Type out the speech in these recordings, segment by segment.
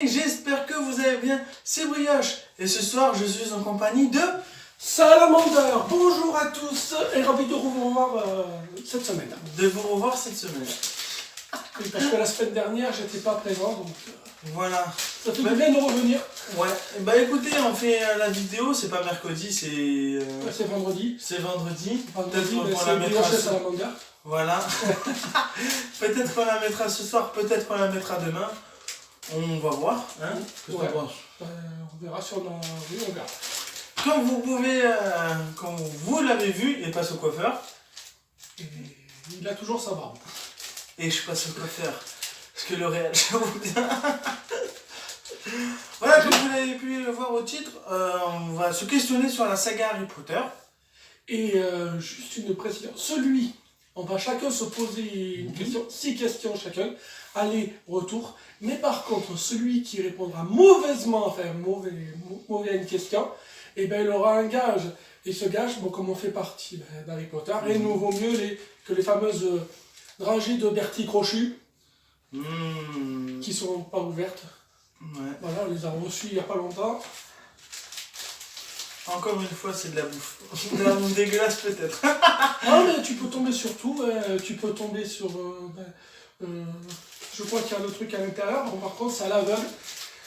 J'espère que vous allez bien, c'est Brioche. Et ce soir, je suis en compagnie de... Salamander. Bonjour à tous et ravi de vous revoir cette semaine. De vous revoir cette semaine. Oui, parce que la semaine dernière, j'étais pas présent, donc Voilà. ça fait du bien de revenir. Ouais, bah écoutez, on fait la vidéo, c'est pas mercredi, c'est... C'est vendredi. C'est vendredi. Vendredi, Peut-être qu'on c'est la mettra Brioche et ce... Salamander. Voilà. Peut-être qu'on la mettra ce soir, peut-être qu'on la mettra demain. On va voir, hein. Qu'est-ce que Ouais. t'en penses ? On verra si on a... Oui, on verra. Comme vous pouvez, comme vous l'avez vu, il passe au coiffeur. Et il a toujours sa barbe. Et je passe au coiffeur. Parce que le réel, j'avoue bien. Voilà, comme vous l'avez pu le voir au titre, on va se questionner sur la saga Harry Potter. Et juste une précision. On va chacun se poser une question, 6 questions chacun, aller-retour. Mais par contre, celui qui répondra mauvaisement, enfin mauvais à une question, eh ben, il aura un gage. Et ce gage, bon, comme on fait partie d'Harry Potter, il nous vaut mieux que les fameuses dragées de Bertie Crochu, qui sont pas ouvertes. Ouais. Voilà, on les a reçues il n'y a pas longtemps. Encore une fois, c'est de la bouffe. De la bouffe dégueulasse peut-être. Ah, mais tu peux tomber sur tout. Tu peux tomber sur... je crois qu'il y a le truc à l'intérieur. Bon, par contre, c'est à l'aveugle.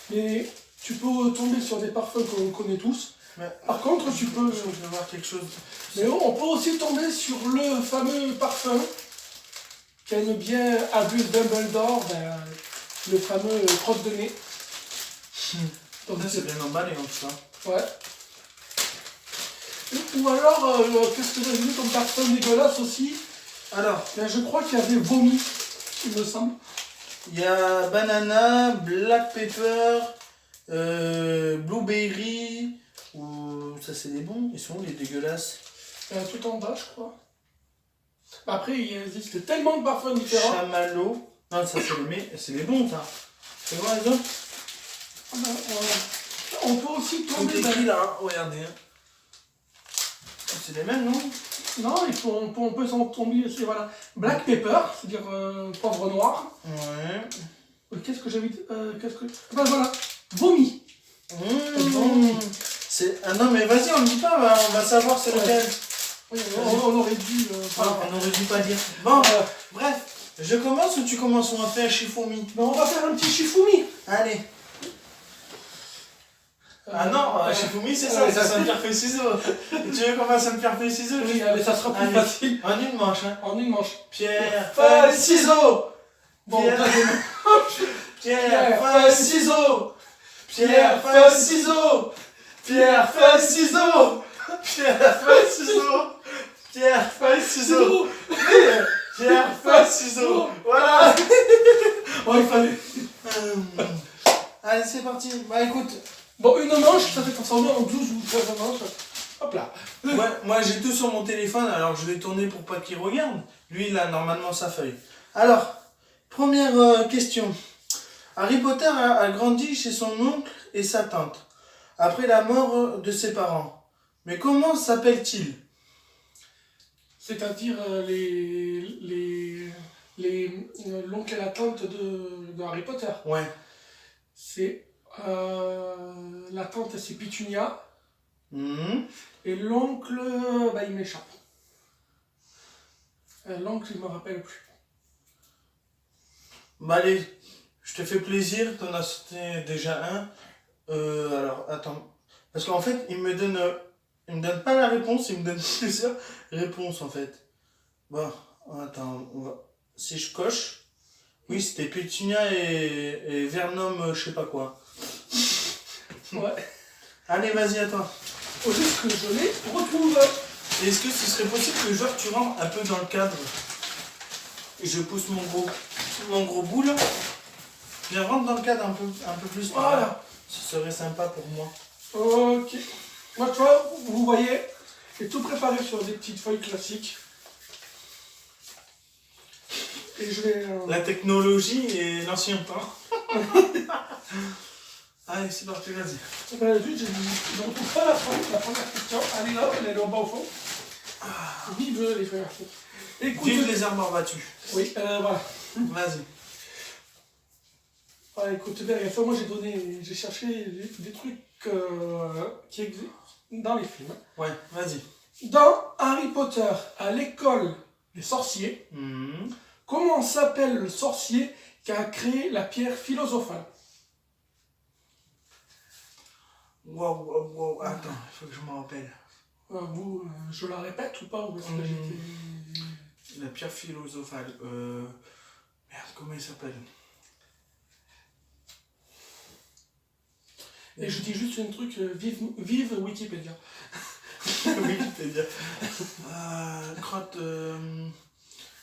Mais tu peux tomber sur des parfums que l'on connaît tous. Ouais. Par contre, tu peux... Je vais voir quelque chose. Mais on peut aussi tomber sur le fameux parfum qu'aime bien Albus Dumbledore, le fameux crotte de nez. Donc, c'est bien emballé en tout cas. Ouais. Ou alors, qu'est-ce que j'ai vu comme parfum dégueulasse aussi? Alors, Je crois qu'il y avait vomi, il me semble. il y a banana, black pepper, blueberry. Ou ça c'est des bons. Ils sont où les dégueulasses? Tout en bas, je crois. Après, il existe tellement de parfums différents. Chamallow. Non, ça c'est les bons, ça. Tu vois les autres? On peut aussi Tout tomber écrit là, hein. Regardez. Hein. C'est les mêmes, non? Non, on peut s'en tomber aussi, voilà. Black pepper, c'est-à-dire poivre noir. Ouais. Qu'est-ce que j'avais dit Ben voilà, vomi. Ah non, mais vas-y, on ne dit pas, on va savoir c'est lequel. Oui, on aurait dû... On aurait dû pas dire. Bon, bref, je commence ou tu commences? On va faire un chifoumi. Ben, on va faire un petit chifoumi. Allez. Ah non, chifoumi c'est ça, ça me pierre feuille ciseaux. Tu veux qu'on fasse un pierre feuille ciseaux? Oui, allez, ça sera plus facile. En une manche, hein. En une manche. Pierre, feuille, ciseaux. Bon, Pierre, feuille, ciseaux. Pierre, feuille, ciseaux. Pierre, feuille, ciseaux. Pierre, feuille, ciseaux. Pierre, feuille, ciseaux. Pierre, feuille, ciseaux. Voilà. Oh, il fallait. Allez, c'est parti. Bah écoute. Bon, une manche, ça fait transformer en 12 ou 13 manches. Hop là. Moi j'ai tout sur mon téléphone, alors je vais tourner pour pas qu'il regarde. Lui, il a normalement sa feuille. Alors, première question. Harry Potter a grandi chez son oncle et sa tante, après la mort de ses parents. Mais comment s'appelle-t-il? C'est-à-dire l'oncle et la tante de Harry Potter. Ouais. C'est... la tante, c'est Pétunia. Mmh. Et l'oncle, bah, il m'échappe. L'oncle, il ne me rappelle plus. Bah allez, je te fais plaisir, t'en as cité déjà un. Alors, attends. Parce qu'en fait, il me donne pas la réponse, il me donne plusieurs réponses en fait. Bon, attends, si je coche... Oui, c'était Pétunia et Vernom, je sais pas quoi. Ouais. Allez, vas-y, à toi. Faut juste que je les retrouve. Est-ce que ce serait possible que genre tu rentres un peu dans le cadre et je pousse mon gros boule? Viens, rentre dans le cadre un peu plus. Voilà. Ce serait sympa pour moi. Ok. Moi, tu vois, vous voyez, j'ai tout préparé sur des petites feuilles classiques. Et je vais... La technologie et l'ancien temps. Allez, c'est parti, vas-y. Juste, je ne retrouve pas la première question. Allez là, elle est en bas au fond. Vive les feuilles. Écoute, vive les arbres battus. Oui, voilà. Vas-y. Ah, écoute bien, moi j'ai cherché des trucs qui existent dans les films. Ouais, vas-y. Dans Harry Potter, à l'école des sorciers, comment s'appelle le sorcier qui a créé la pierre philosophale? Wow, attends, il faut que je me rappelle. Je la répète ou pas ou est-ce que La pierre philosophale. Merde, comment il s'appelle? Et je dis juste un truc, vive Wikipédia. Wikipédia. Crotte.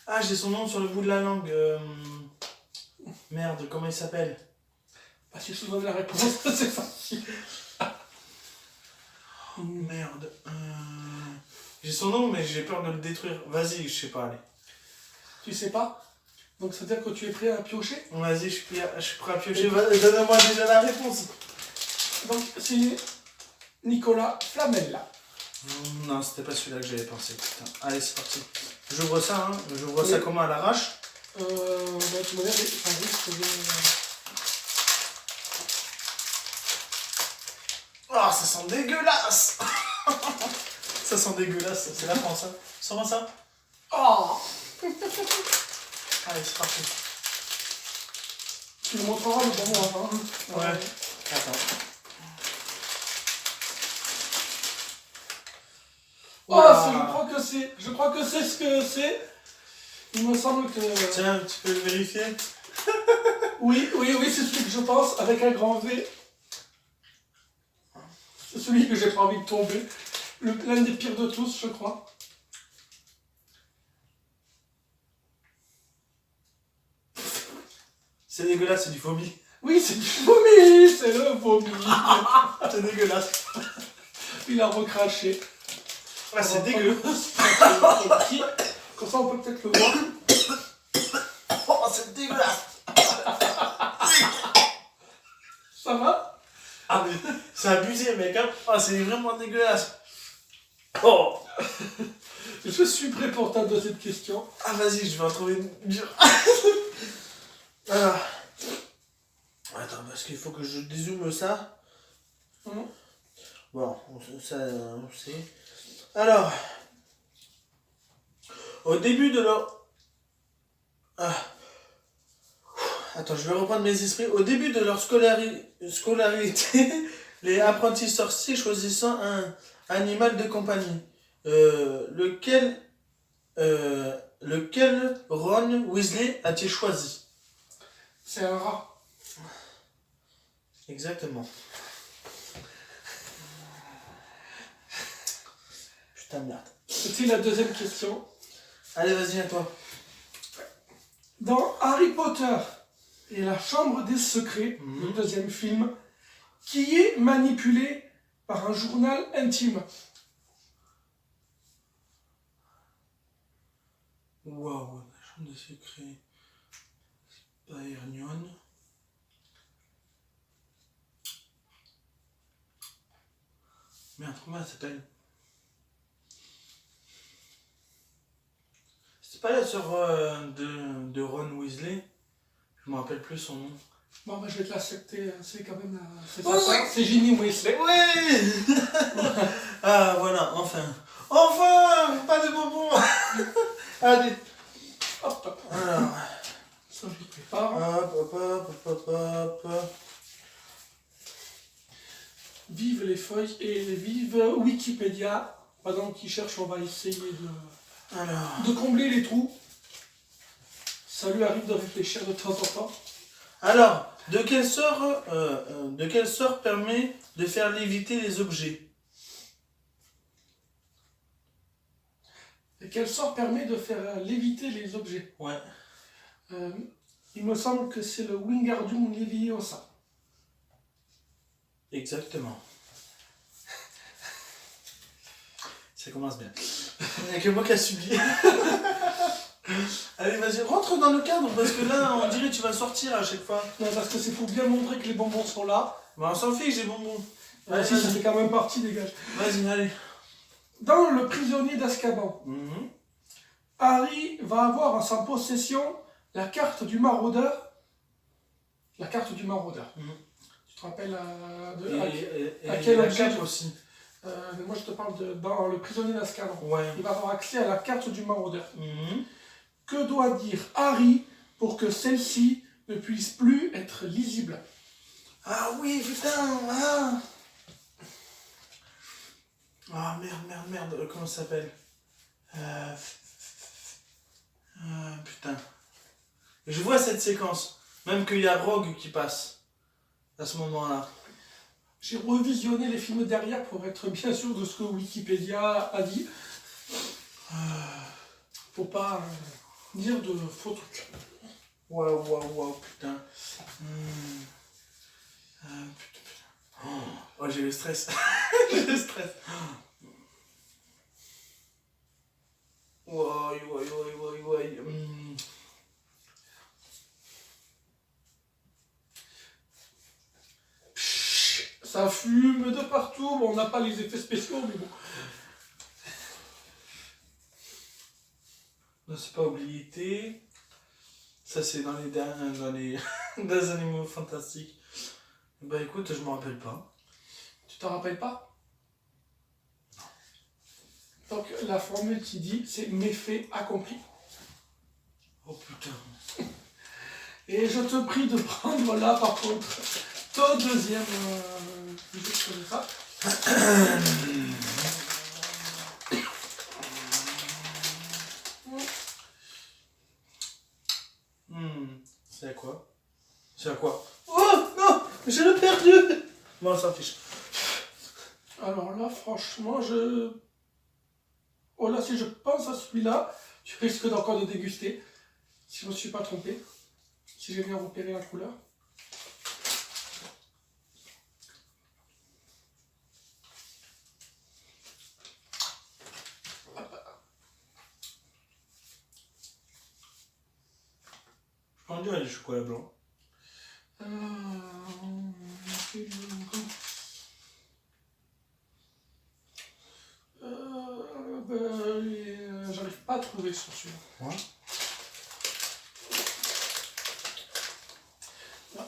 Ah, j'ai son nom sur le bout de la langue. Merde, comment il s'appelle? Bah, si je te donne la réponse, c'est facile. Merde. J'ai son nom, mais j'ai peur de le détruire. Vas-y, je sais pas, allez. Tu sais pas? Donc ça veut dire que tu es prêt à piocher? Vas-y, je suis prêt à piocher. Donne-moi déjà la réponse. Donc c'est Nicolas Flamel. Non, c'était pas celui-là que j'avais pensé. Putain. Allez, c'est parti. J'ouvre ça, hein. J'ouvre ça comment, à l'arrache? Bah, tu m'as dit, ça risque de... Oh, ça sent dégueulasse. Ça sent dégueulasse, c'est la France, hein. Sens-moi ça. Oh! Allez, c'est parti. Tu me montreras le bon moment, hein. Ouais. Attends. Oh, je crois que c'est ce que c'est. Il me semble que... Tiens, tu peux le vérifier? Oui, c'est celui que je pense, avec un grand V. C'est celui que j'ai pas envie de tomber. L'un des pires de tous, je crois. C'est dégueulasse, c'est du vomi. Oui, c'est du vomi, c'est le vomi. C'est dégueulasse. Il a recraché. Ah, c'est dégueu. Comme ça, on peut peut-être le voir. Oh, c'est dégueulasse. Ça va? Ah, mais c'est abusé, mec, hein. Ah, c'est vraiment dégueulasse. Oh. Je suis prêt pour ta deuxième question. Ah, vas-y, je vais en trouver une dure. Alors. Attends, parce qu'il faut que je dézoome ça. Bon, ça, on sait. Alors. Au début de leur... Attends, je vais reprendre mes esprits. Au début de leur scolarité, les apprentis sorciers choisissant un animal de compagnie. Lequel Ron Weasley a-t-il choisi? C'est un rat. Exactement. Putain, merde. C'était la deuxième question. Allez, vas-y, à toi. Dans Harry Potter et la Chambre des Secrets, le deuxième film, qui est manipulé par un journal intime? Waouh, la Chambre des Secrets. C'est pas Hermione. Merde, comment elle s'appelle? C'est pas la sœur de Ron Weasley? Je me rappelle plus son nom. Bon, bah, je vais te l'accepter, c'est quand même la... C'est Ouais, pas ouais. ça, c'est Ginny Weasley. Oui. Ah, voilà, enfin. Enfin, pas de bonbons. Allez. Hop, Alors. ça je le prépare. Hop. Vive les feuilles et vive Wikipédia. Pendant qu'ils cherchent, on va essayer de combler les trous. Ça lui arrive de réfléchir de temps en temps. Alors, de quel sort permet de faire léviter les objets? Et quel sort permet de faire léviter les objets? Ouais. Il me semble que c'est le Wingardium Leviosa. Exactement. Ça commence bien. Il n'y a que moi qui a subi. Allez, vas-y, rentre dans le cadre, parce que là, on dirait que tu vas sortir à chaque fois. Non, parce que c'est pour bien montrer que les bonbons sont là. Bah, on s'en fiche, j'ai bonbons. Ah, si, ça fait quand même partie, dégage. Vas-y, allez. Dans Le Prisonnier d'Azkaban, Harry va avoir en sa possession la carte du maraudeur La carte du maraudeur. Mhm. Tu te rappelles Et à quel la objet cape aussi. mais moi je te parle dans Le prisonnier d'Azkaban. Ouais. Il va avoir accès à la carte du maraudeur. Mhm. Que doit dire Harry pour que celle-ci ne puisse plus être lisible? Ah oui, putain, ah. Ah merde, comment ça s'appelle putain. Je vois cette séquence, même qu'il y a Rogue qui passe à ce moment-là. J'ai revisionné les films derrière pour être bien sûr de ce que Wikipédia a dit. Pour pas dire de faux trucs. Waouh, putain. Putain. Oh, j'ai le stress. J'ai le stress. Ouais. Ça fume de partout, bon, on n'a pas les effets spéciaux, mais bon. Non, c'est pas oublié. Ça, c'est dans les des animaux fantastiques. Bah écoute, je m'en rappelle pas. Tu t'en rappelles pas? Donc la formule qui dit, c'est méfait accompli. Oh putain. Et je te prie de prendre là, par contre, ton deuxième jeu comme ça. C'est à quoi? C'est à quoi? Oh non! Je l'ai perdu! Bon, on s'en fiche. Alors là, franchement, oh là, si je pense à celui-là, tu risques d'encore de déguster. Si je ne me suis pas trompé. Si j'ai bien repéré la couleur. On dirait du chocolat blanc. J'arrive pas à trouver sur celui-là. Ouais.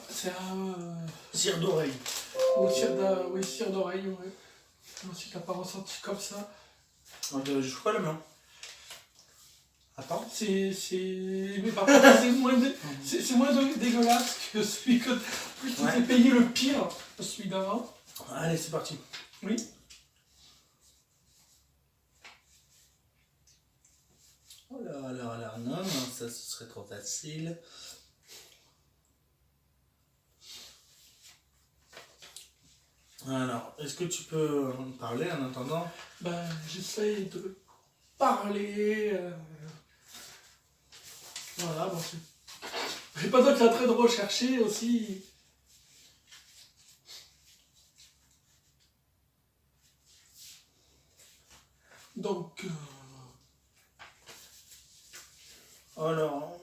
C'est Cire d'oreille. oui, cire d'oreille, ouais. Non, si t'as pas ressenti comme ça. On dirait du chocolat blanc. Attends. Mais par contre, c'est moins dégueulasse que celui que tu t'es payé le pire, celui d'avant. Allez, c'est parti. Oui. Oh là, non, ça ce serait trop facile. Alors, est-ce que tu peux en parler en attendant? Ben, j'essaye de parler. Voilà, bon, j'ai pas d'autre attrait de rechercher aussi. Donc. Alors,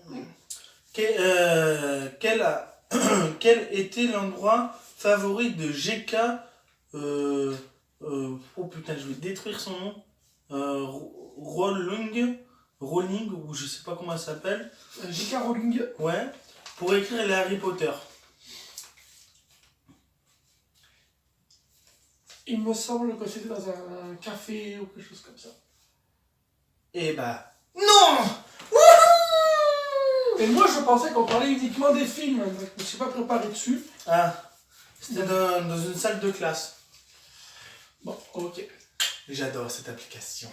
quel était l'endroit favori de GK oh putain, je vais détruire son nom. Rowling, ou je sais pas comment elle s'appelle. J.K. Rowling. Ouais, pour écrire les Harry Potter. Il me semble que c'était dans un café ou quelque chose comme ça. Eh bah, non! Et moi je pensais qu'on parlait uniquement des films, donc je me suis pas préparé dessus. Ah, c'était dans une salle de classe. Bon, ok. J'adore cette application.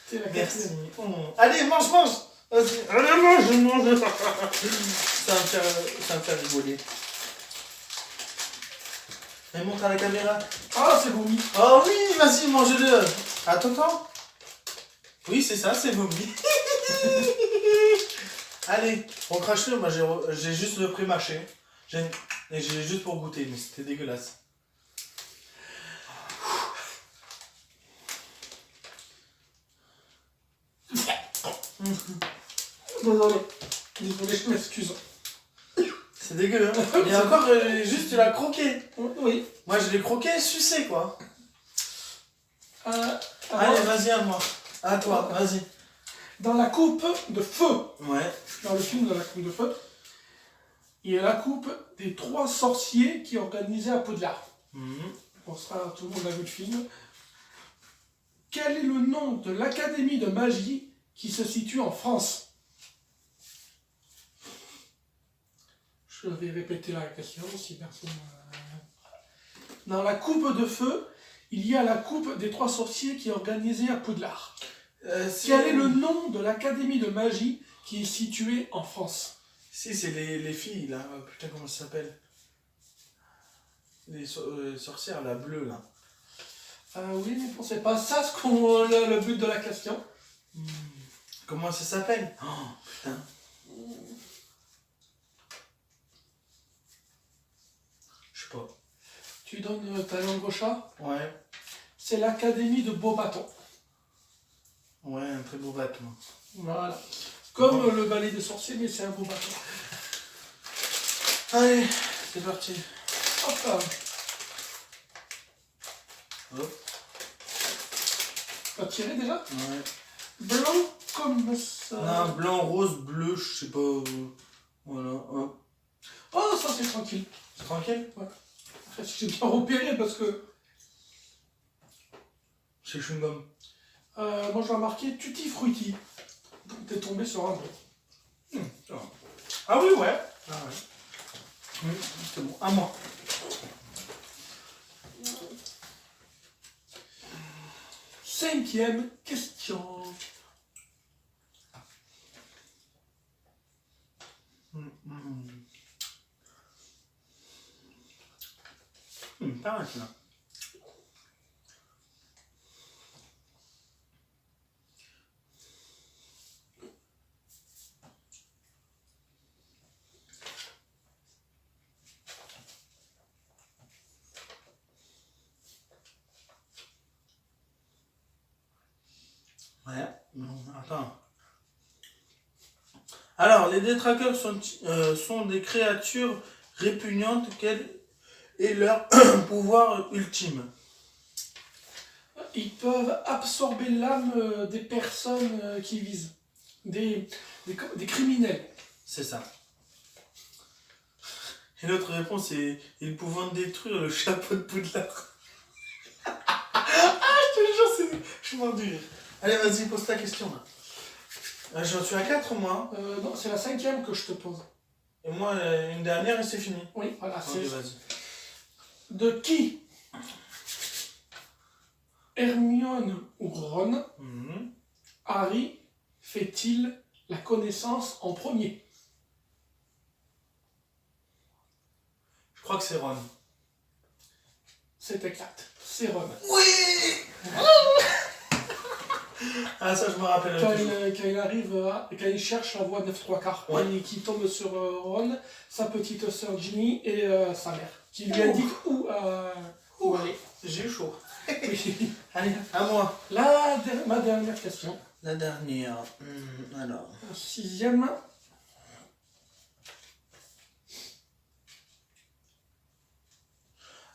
C'est la Merci. quatrième. Allez, mange! Vas-y, allez, mange! Ça va me faire rigoler. Et montre à la caméra. Ah, c'est vomi. Oh oui, vas-y, mange-le. Attends. Oui, c'est ça, c'est vomi. Allez, on crache-le. Moi, j'ai juste le pré-mâché. Et j'ai juste pour goûter, mais c'était dégueulasse. Désolé, je m'excuse. C'est dégueu, hein. Et encore, juste tu l'as croqué. Oui. Moi, je l'ai croqué et sucé, quoi. Allez, vas-y, à moi. À toi, vas-y. Dans la coupe de feu. Ouais. Dans le film de la coupe de feu, Il y a la coupe des 3 sorciers qui est organisée à Poudlard. Mhm. Pour ça, tout le monde a vu le film. Quel est le nom de l'académie de magie qui se situe en France? Je vais répéter la question si personne... Dans la coupe de feu, il y a la coupe des 3 sorciers qui est organisée à Poudlard. Quel est le nom de l'académie de magie qui est située en France? Si, c'est les filles, là. Putain, comment ça s'appelle? Les sorcières, la bleue, là. Oui, mais bon, c'est pas ça le but de la question. Comment ça s'appelle? Oh, putain. Je sais pas. Tu donnes ta langue au chat? Ouais. C'est l'académie de Beaubaton. Ouais, un très beau vêtement. Voilà. Comme le ballet des sorciers, mais c'est un beau bateau. Allez, c'est parti. Hop là. Hop. Tu as tiré déjà? Ouais. Blanc comme ça. Non, blanc, rose, bleu, je sais pas. Voilà. Hop. Oh, ça c'est tranquille. C'est tranquille? Ouais. Après, j'ai bien repéré parce que... C'est chewing-gum. moi je vais marquer Tutti Frutti. Donc t'es tombé sur un bon. Ah oui, ouais. Ah ouais. C'est bon. À moi. Cinquième question. Pas mal, là. Ouais, non, attends. Alors, les détraqueurs sont des créatures répugnantes. Quel est leur pouvoir ultime? Ils peuvent absorber l'âme des personnes qui visent. Des criminels. C'est ça. Et l'autre réponse est ils pouvant détruire le chapeau de Poudlard. Je te jure, je suis mort du rire. Allez, vas-y, pose ta question là. J'en suis à 4 moi. Non, c'est la cinquième que je te pose. Et moi, une dernière et c'est fini. Oui, voilà, Ok, c'est... vas-y. De qui Hermione ou Ron, Mhm. Harry fait-il la connaissance en premier? Je crois que c'est Ron. C'est exact, c'est Ron. Oui. Ah, ça, je me rappelle. Quand il arrive, quand il cherche la voie 9 3 quarts, Ouais. et qu'il tombe sur Ron, sa petite sœur Ginny et sa mère, qui lui Ouh. indique où aller. J'ai eu chaud. Oui. Allez, à moi. Ma dernière question. La dernière. Alors. Sixième.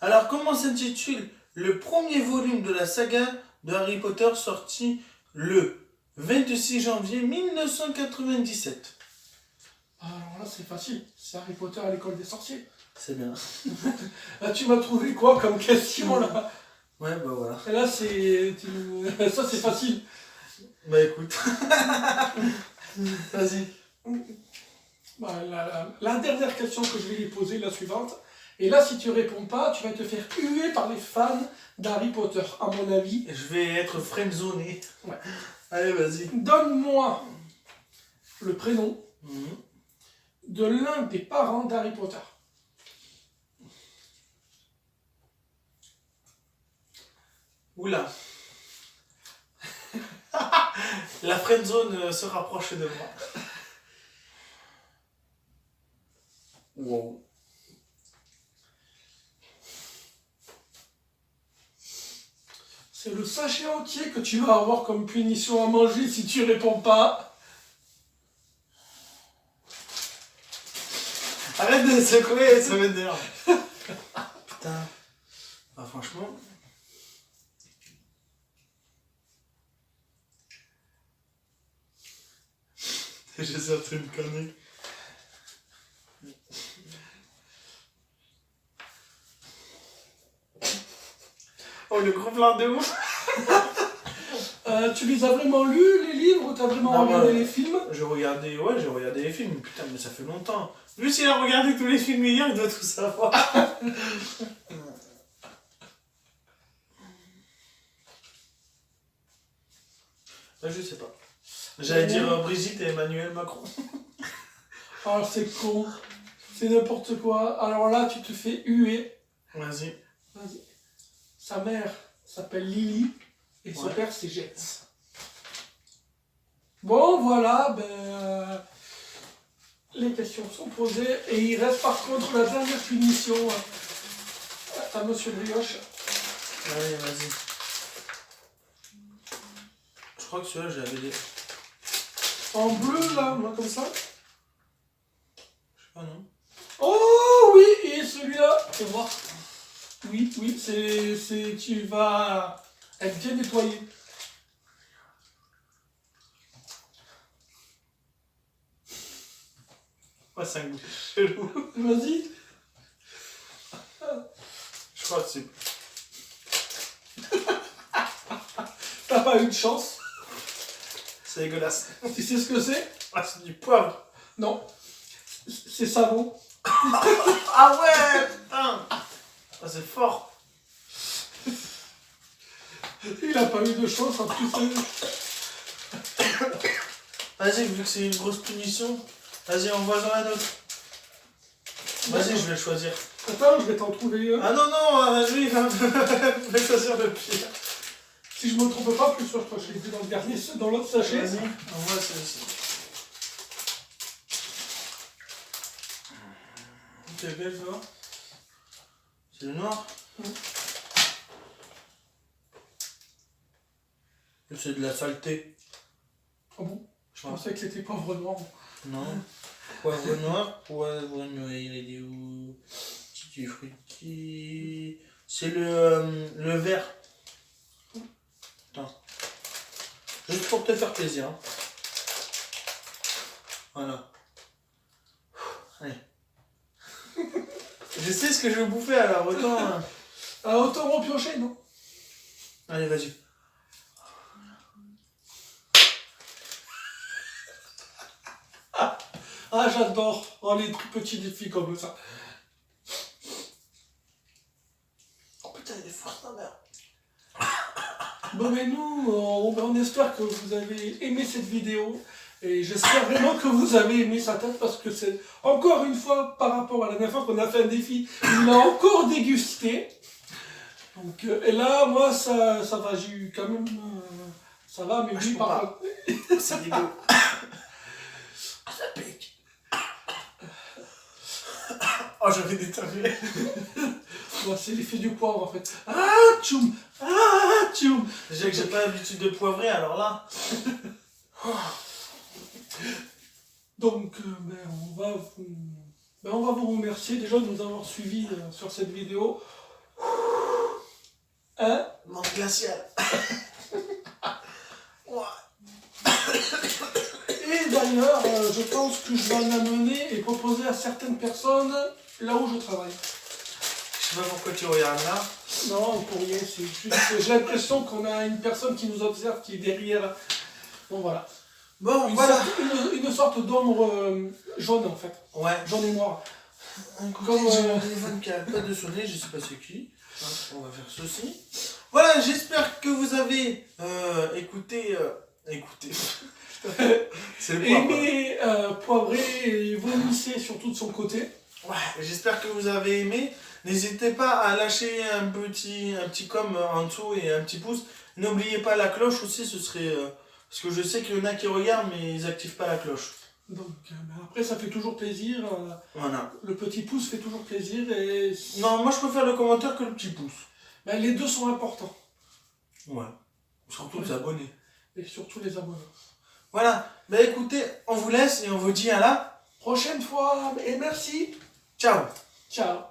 Alors, comment s'intitule le premier volume de la saga de Harry Potter sorti le 26 janvier 1997? Alors là, c'est facile. C'est Harry Potter à l'école des sorciers. C'est bien. Là, tu m'as trouvé quoi comme question là? Ouais, bah voilà. Et là, c'est... Ça, c'est facile. Bah écoute. Vas-y. Bah, la dernière question que je vais lui poser, la suivante. Et là, si tu réponds pas, tu vas te faire huer par les fans d'Harry Potter, à mon avis. Je vais être friendzoné. Ouais. Allez, vas-y. Donne-moi le prénom Mhm. de l'un des parents d'Harry Potter. Oula. La friendzone se rapproche de moi. Wow. C'est le sachet entier que tu vas avoir comme punition à manger si tu réponds pas. Arrête de secouer, ça m'énerve. Putain. Bah franchement. J'ai sorti une connerie. le gros plan de ouf. Tu les as vraiment lus, les livres, ou t'as vraiment Non, regardé moi, les films? j'ai regardé les films. Putain, mais ça fait longtemps. Lui, s'il a regardé tous les films hier, il doit tout savoir. Je sais pas. J'allais dire Brigitte et Emmanuel Macron. Ah, c'est con. C'est n'importe quoi. Alors là, tu te fais huer. Vas-y. Vas-y. Sa mère s'appelle Lily et son Ouais. père c'est Jets. Bon, voilà, les questions sont posées et il reste par contre la dernière punition à Monsieur Brioche. Allez, vas-y. Je crois que celui-là, j'avais des... En bleu, là, moi, comme ça. Je sais pas, non. Oh oui, et celui-là, fais voir. Oui, tu vas être bien nettoyé. Ouais, c'est un goût chelou. Vas-y. Je crois que c'est... T'as pas eu de chance. C'est dégueulasse. Tu sais ce que c'est? Ah, c'est du poivre. Non. C'est savon. Ah ouais, putain. Ah, c'est fort. Il a pas eu de chance en plus. Vas-y, vu que c'est une grosse punition, vas-y, envoie-en un autre. Vas-y, je vais choisir. Attends, je vais t'en trouver un. Ah non, non, lui, il va me choisir le pire. Si je me trompe pas, plus sûr, je crois que je l'ai vu dans le dernier, dans l'autre sachet. Vas-y, envoie celui-ci. C'est lequel, ça va? C'est le noir? C'est de la saleté. Ah bon? Je Ouais. pensais que c'était pauvre noir. Non. Poivre noir, il est dit où? Petit fruity. C'est le vert. Attends. Juste pour te faire plaisir. Hein. Voilà. Allez. Je sais ce que je vais bouffer alors autant. Hein. Ah, autant repiocher, non? Allez, vas-y. Ah, j'adore. Oh, les trucs petits défis comme ça. Oh putain, il est fort ta mère. Bon, mais nous, on espère que vous avez aimé cette vidéo. Et j'espère vraiment que vous avez aimé sa tête parce que c'est encore une fois par rapport à la dernière fois qu'on a fait un défi, il a encore dégusté. Donc, et là, moi, ça va, j'ai eu quand même. Ça va, mais lui, par contre. C'est dégueu. Ça pique. Oh, j'avais déterminé. Bon, c'est l'effet du poivre en fait. Ah, tchoum! Ah, tchoum! Déjà que j'ai pas l'habitude de poivrer, alors là. Donc, on va vous remercier déjà de nous avoir suivis sur cette vidéo. Hein? Manque glacial. Ouais. Et d'ailleurs, je pense que je vais en amener et proposer à certaines personnes là où je travaille. Je sais pas pourquoi tu regardes là. Non, pour rien, c'est juste. J'ai l'impression qu'on a une personne qui nous observe qui est derrière. Bon, voilà. Bon, voilà. Une sorte d'ombre jaune en fait. Ouais. Jaune et noir. Comme j'ai mon téléphone qui arrête pas de sonner, je sais pas c'est qui. On va faire ceci. Voilà, j'espère que vous avez écouté. C'est le poivre. Aimé, poivré et vomissé surtout de son côté. Ouais, j'espère que vous avez aimé. N'hésitez pas à lâcher un petit com en dessous et un petit pouce. N'oubliez pas la cloche aussi, ce serait... parce que je sais qu'il y en a qui regardent, mais ils activent pas la cloche. Donc après ça fait toujours plaisir. Voilà. Le petit pouce fait toujours plaisir et... Non, moi je préfère le commentaire que le petit pouce. Ben, les deux sont importants. Ouais. Surtout les abonnés. Et surtout les abonnés. Voilà. Bah écoutez, on vous laisse et on vous dit à la Prochaine fois et merci. ciao. Ciao.